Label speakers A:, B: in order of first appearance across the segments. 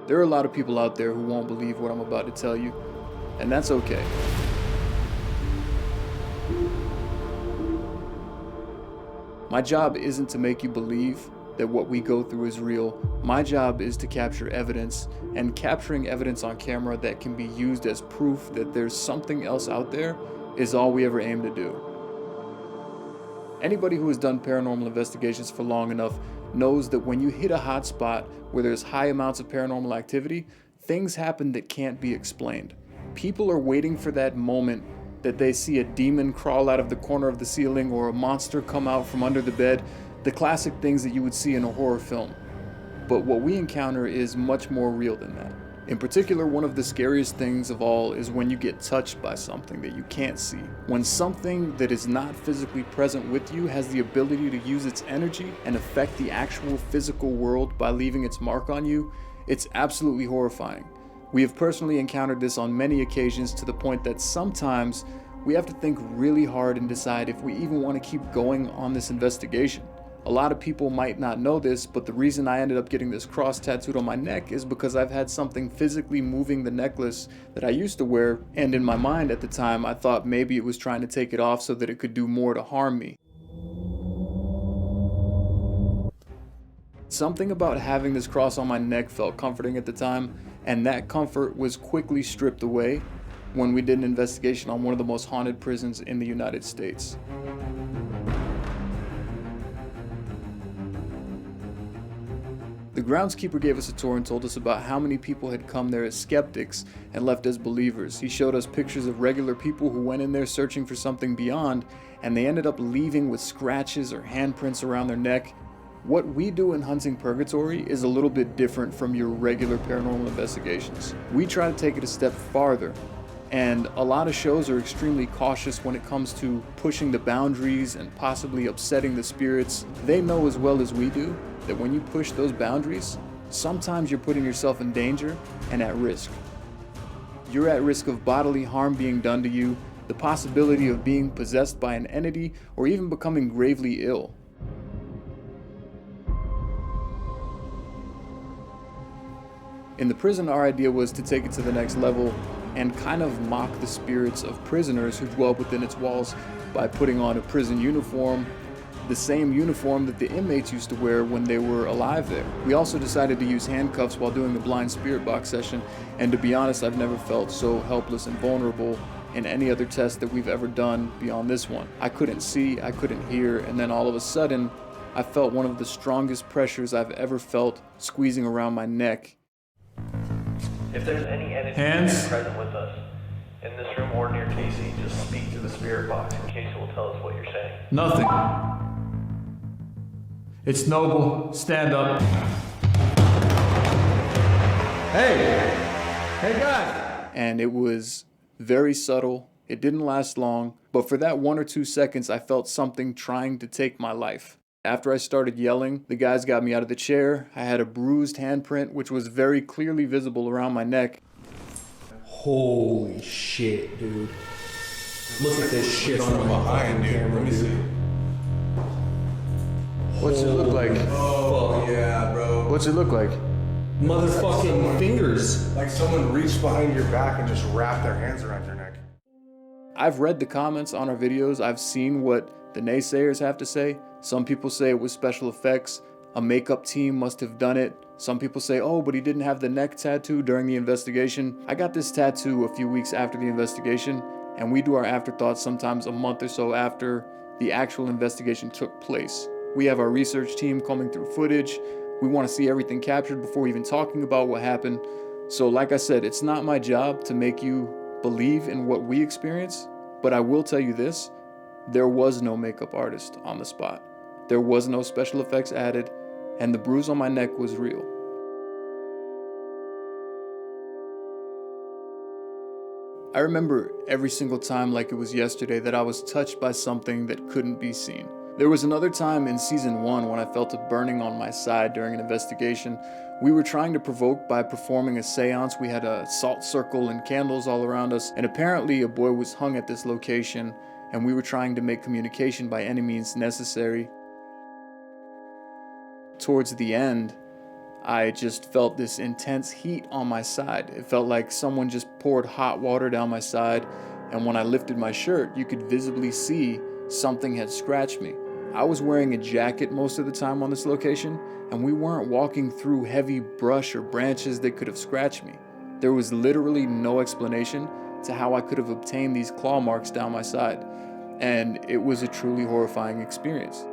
A: There are a lot of people out there who won't believe what I'm about to tell you, and that's okay. My job isn't to make you believe that what we go through is real. My job is to capture evidence, and capturing evidence on camera that can be used as proof that there's something else out there is all we ever aim to do. Anybody who has done paranormal investigations for long enough knows that when you hit a hot spot where there's high amounts of paranormal activity, things happen that can't be explained. People are waiting for that moment that they see a demon crawl out of the corner of the ceiling or a monster come out from under the bed, the classic things that you would see in a horror film. But what we encounter is much more real than that. In particular, one of the scariest things of all is when you get touched by something that you can't see. When something that is not physically present with you has the ability to use its energy and affect the actual physical world by leaving its mark on you, it's absolutely horrifying. We have personally encountered this on many occasions to the point that sometimes we have to think really hard and decide if we even want to keep going on this investigation. A lot of people might not know this, but the reason I ended up getting this cross tattooed on my neck is because I've had something physically moving the necklace that I used to wear, and in my mind at the time I thought maybe it was trying to take it off so that it could do more to harm me. Something about having this cross on my neck felt comforting at the time, and that comfort was quickly stripped away when we did an investigation on one of the most haunted prisons in the United States. The groundskeeper gave us a tour and told us about how many people had come there as skeptics and left as believers. He showed us pictures of regular people who went in there searching for something beyond, and they ended up leaving with scratches or handprints around their neck. What we do in Hunting Purgatory is a little bit different from your regular paranormal investigations. We try to take it a step farther, and a lot of shows are extremely cautious when it comes to pushing the boundaries and possibly upsetting the spirits. They know as well as we do that when you push those boundaries, sometimes you're putting yourself in danger and at risk. You're at risk of bodily harm being done to you, the possibility of being possessed by an entity, or even becoming gravely ill. In the prison, our idea was to take it to the next level and kind of mock the spirits of prisoners who dwell within its walls by putting on a prison uniform, the same uniform that the inmates used to wear when they were alive there. We also decided to use handcuffs while doing the blind spirit box session, and to be honest, I've never felt so helpless and vulnerable in any other test that we've ever done beyond this one. I couldn't see, I couldn't hear, and then all of a sudden, I felt one of the strongest pressures I've ever felt squeezing around my neck.
B: If there's any entity present with us in this room or near Casey, just speak to the spirit box and Casey will tell us what you're saying.
A: Nothing. It's Noble. Stand up. Hey! Hey guys! And it was very subtle. It didn't last long, but for that 1 or 2 seconds, I felt something trying to take my life. After I started yelling, the guys got me out of the chair. I had a bruised handprint, which was very clearly visible around my neck.
C: Holy shit, dude. Look at this shit on my
D: behind, dude.
C: camera,
D: Let me see.
A: What's it look like?
D: Oh, yeah, bro.
A: What's it look like?
C: Motherfucking fingers.
D: Like someone reached behind your back and just wrapped their hands around your neck.
A: I've read the comments on our videos. I've seen what the naysayers have to say. Some people say it was special effects. A makeup team must have done it. Some people say, oh, but he didn't have the neck tattoo during the investigation. I got this tattoo a few weeks after the investigation, and we do our afterthoughts sometimes a month or so after the actual investigation took place. We have our research team combing through footage. We want to see everything captured before even talking about what happened. So like I said, it's not my job to make you believe in what we experience, but I will tell you this, there was no makeup artist on the spot. There was no special effects added, and the bruise on my neck was real. I remember every single time like it was yesterday that I was touched by something that couldn't be seen. There was another time in season 1 when I felt a burning on my side during an investigation. We were trying to provoke by performing a seance. We had a salt circle and candles all around us, and apparently a boy was hung at this location, and we were trying to make communication by any means necessary. Towards the end, I just felt this intense heat on my side. It felt like someone just poured hot water down my side, and when I lifted my shirt, you could visibly see something had scratched me. I was wearing a jacket most of the time on this location, and we weren't walking through heavy brush or branches that could have scratched me. There was literally no explanation to how I could have obtained these claw marks down my side, and it was a truly horrifying experience.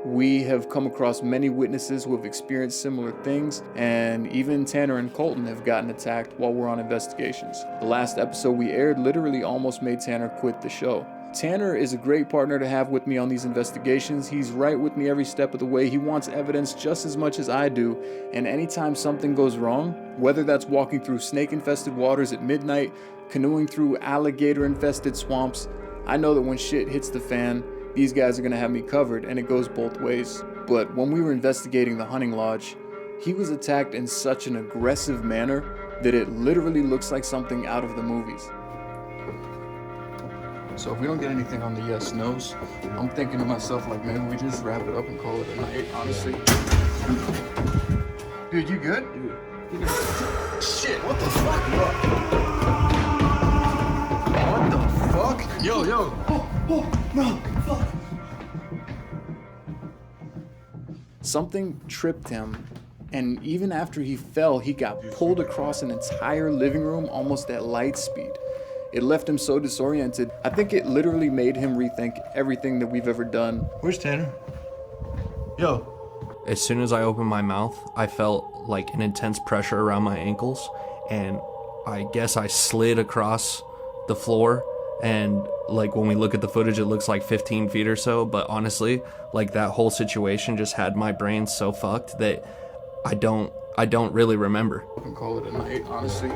A: We have come across many witnesses who have experienced similar things, and even Tanner and Colton have gotten attacked while we're on investigations. The last episode we aired literally almost made Tanner quit the show. Tanner is a great partner to have with me on these investigations. He's right with me every step of the way. He wants evidence just as much as I do, and anytime something goes wrong, whether that's walking through snake-infested waters at midnight, canoeing through alligator-infested swamps, I know that when shit hits the fan, these guys are gonna have me covered, and it goes both ways. But when we were investigating the hunting lodge, he was attacked in such an aggressive manner that it literally looks like something out of the movies. So if we don't get anything on the yes, no's, I'm thinking to myself, like, maybe we just wrap it up and call it a night, honestly. Dude, you good? Dude. Shit, what the fuck? What the fuck? Yo. Oh, no, fuck. Something tripped him, and even after he fell, he got pulled across an entire living room almost at light speed. It left him so disoriented. I think it literally made him rethink everything that we've ever done.
C: Where's Tanner? Yo.
E: As soon as I opened my mouth, I felt like an intense pressure around my ankles, and I guess I slid across the floor, and like when we look at the footage, it looks like 15 feet or so, but honestly, like that whole situation just had my brain so fucked that I don't really remember.
A: I can call it a night, honestly.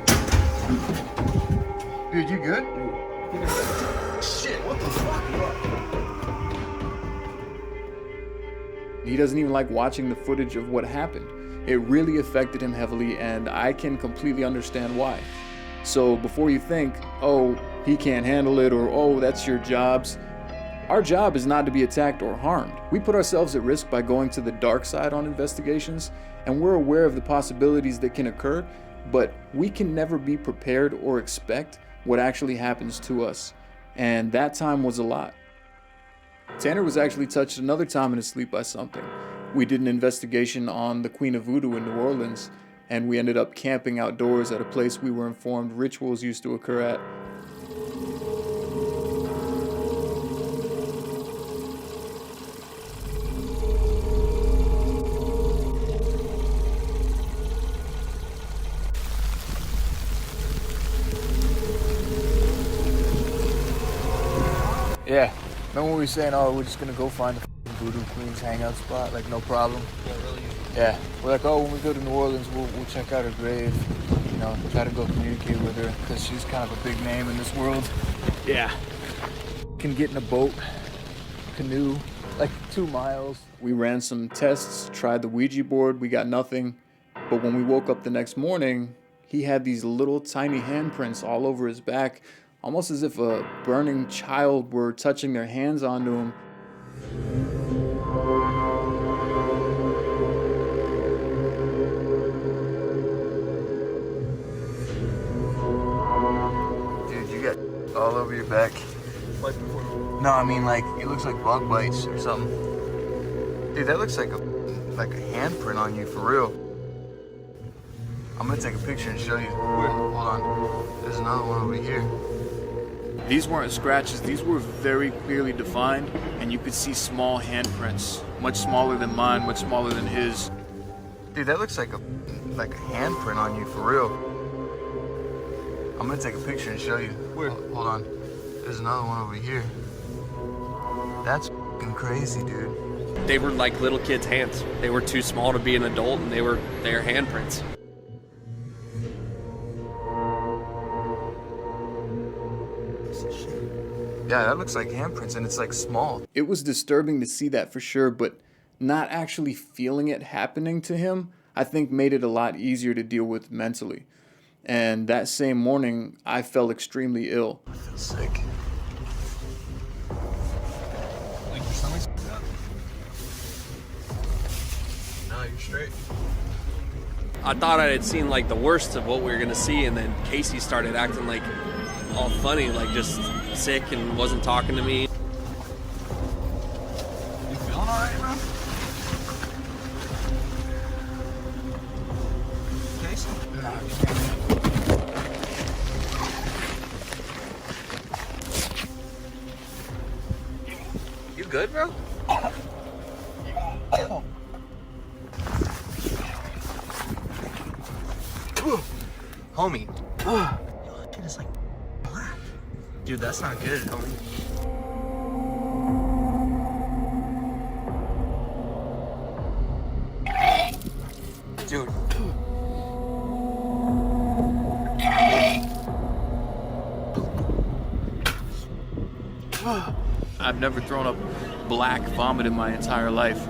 A: Dude, you good? Dude. Shit, what the fuck? He doesn't even like watching the footage of what happened. It really affected him heavily, and I can completely understand why. So before you think, oh, he can't handle it, or oh, that's your jobs, our job is not to be attacked or harmed. We put ourselves at risk by going to the dark side on investigations, and we're aware of the possibilities that can occur, but we can never be prepared or expect what actually happens to us. And that time was a lot. Tanner was actually touched another time in his sleep by something. We did an investigation on the Queen of Voodoo in New Orleans, and we ended up camping outdoors at a place we were informed rituals used to occur at. Yeah, remember when we were saying, oh, we're just gonna go find the Voodoo Queen's hangout spot, like no problem?
E: Yeah, really.
A: Yeah, we're like, oh, when we go to New Orleans, we'll check out her grave, you know, try to go communicate with her, because she's kind of a big name in this world. Yeah. Can get in a boat, canoe, like 2 miles. We ran some tests, tried the Ouija board, we got nothing. But when we woke up the next morning, he had these little tiny handprints all over his back, almost as if a burning child were touching their hands onto him. Dude, you got all over your back. No, I mean, like, it looks like bug bites or something. Dude, that looks like a handprint on you, for real. I'm gonna take a picture and show you. Hold on. There's another one over here. These weren't scratches, these were very clearly defined, and you could see small handprints, much smaller than mine, much smaller than his. Dude, that looks like a handprint on you, for real. I'm gonna take a picture and show you. Hold on. There's another one over here. That's f***ing crazy, dude.
E: They were like little kids' hands. They were too small to be an adult, and they were their handprints.
A: Yeah, that looks like handprints, and it's like small. It was disturbing to see that for sure, but not actually feeling it happening to him, I think made it a lot easier to deal with mentally. And that same morning, I felt extremely ill. I feel sick.
C: Like your stomach's up. No, you're straight.
E: I thought I had seen like the worst of what we were gonna see, and then Casey started acting like all funny, like just sick and wasn't talking to me.
F: You feeling alright, bro? Casey?
E: You good, bro?
F: Homie. Yo, that shit is like black. Dude, that's not good, homie. Dude.
A: I've never thrown up black vomit in my entire life.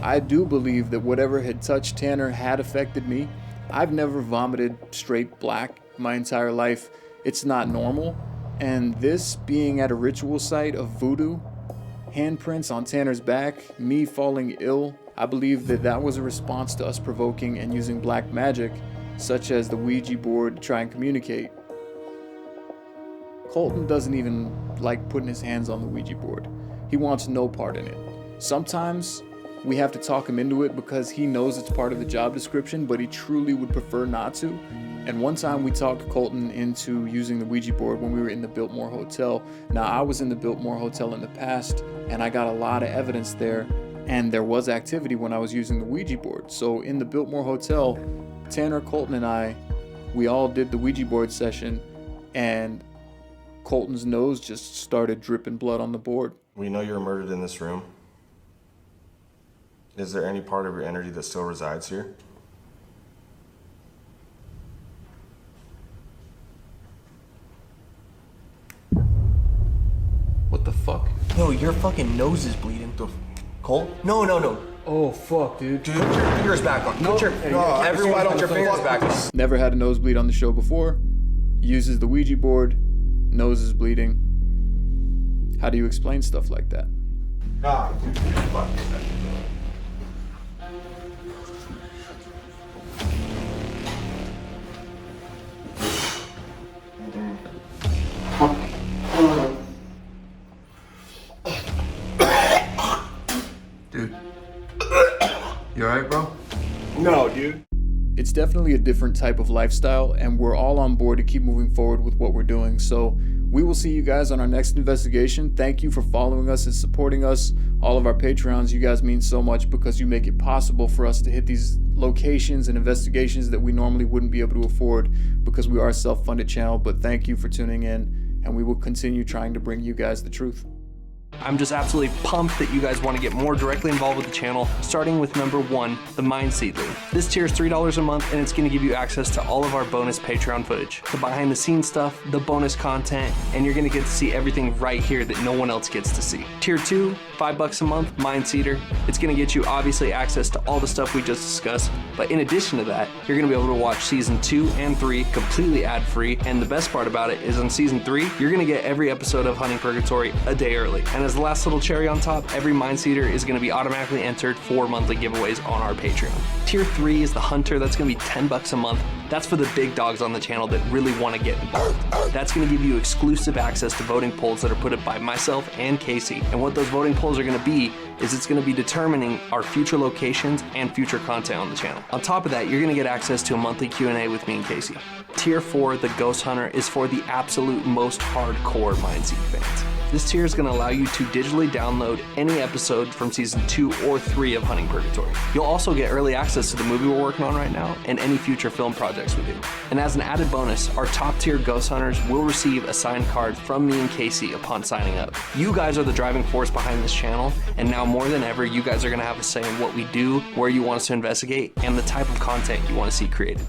A: I do believe that whatever had touched Tanner had affected me. I've never vomited straight black my entire life. It's not normal. And this being at a ritual site of voodoo, handprints on Tanner's back, me falling ill, I believe that that was a response to us provoking and using black magic, such as the Ouija board, to try and communicate. Colton doesn't even like putting his hands on the Ouija board. He wants no part in it. Sometimes we have to talk him into it because he knows it's part of the job description, but he truly would prefer not to. And one time we talked Colton into using the Ouija board when we were in the Biltmore Hotel. Now, I was in the Biltmore Hotel in the past, and I got a lot of evidence there, and there was activity when I was using the Ouija board. So in the Biltmore Hotel, Tanner, Colton, and I, we all did the Ouija board session, and Colton's nose just started dripping blood on the board.
G: We know you were murdered in this room. Is there any part of your energy that still resides here?
C: What the fuck?
F: Yo, your fucking nose is bleeding. Cole? No.
C: Oh, fuck, dude.
F: Dude, put your fingers back on. Everyone put your fingers back on.
A: Never had a nosebleed on the show before. Uses the Ouija board. Nose is bleeding. How do you explain stuff like that?
C: Dude. You alright, bro?
D: No, dude.
A: It's definitely a different type of lifestyle, and we're all on board to keep moving forward with what we're doing. So we will see you guys on our next investigation. Thank you for following us and supporting us. All of our Patreons, you guys mean so much because you make it possible for us to hit these locations and investigations that we normally wouldn't be able to afford because we are a self-funded channel. But thank you for tuning in, and we will continue trying to bring you guys the truth.
E: I'm just absolutely pumped that you guys want to get more directly involved with the channel, starting with number 1, the MindSeed link. This tier is $3 a month, and it's going to give you access to all of our bonus Patreon footage, the behind the scenes stuff, the bonus content, and you're going to get to see everything right here that no one else gets to see. Tier 2, $5 a month, MindSeeder. It's going to get you obviously access to all the stuff we just discussed, but in addition to that, you're going to be able to watch season 2 and 3 completely ad-free, and the best part about it is on season 3, you're going to get every episode of Hunting Purgatory a day early. And as the last little cherry on top, every MindSeeder is going to be automatically entered for monthly giveaways on our Patreon. Tier 3 is the Hunter. That's going to be $10 a month. That's for the big dogs on the channel that really want to get involved. That's going to give you exclusive access to voting polls that are put up by myself and Casey. And what those voting polls are going to be is it's going to be determining our future locations and future content on the channel. On top of that, you're going to get access to a monthly Q&A with me and Casey. Tier 4, the Ghost Hunter, is for the absolute most hardcore MindSeed fans. This tier is going to allow you to digitally download any episode from season 2 or 3 of Hunting Purgatory. You'll also get early access to the movie we're working on right now and any future film projects we do. And as an added bonus, our top tier Ghost Hunters will receive a signed card from me and Casey upon signing up. You guys are the driving force behind this channel, and now more than ever, you guys are going to have a say in what we do, where you want us to investigate, and the type of content you want to see created.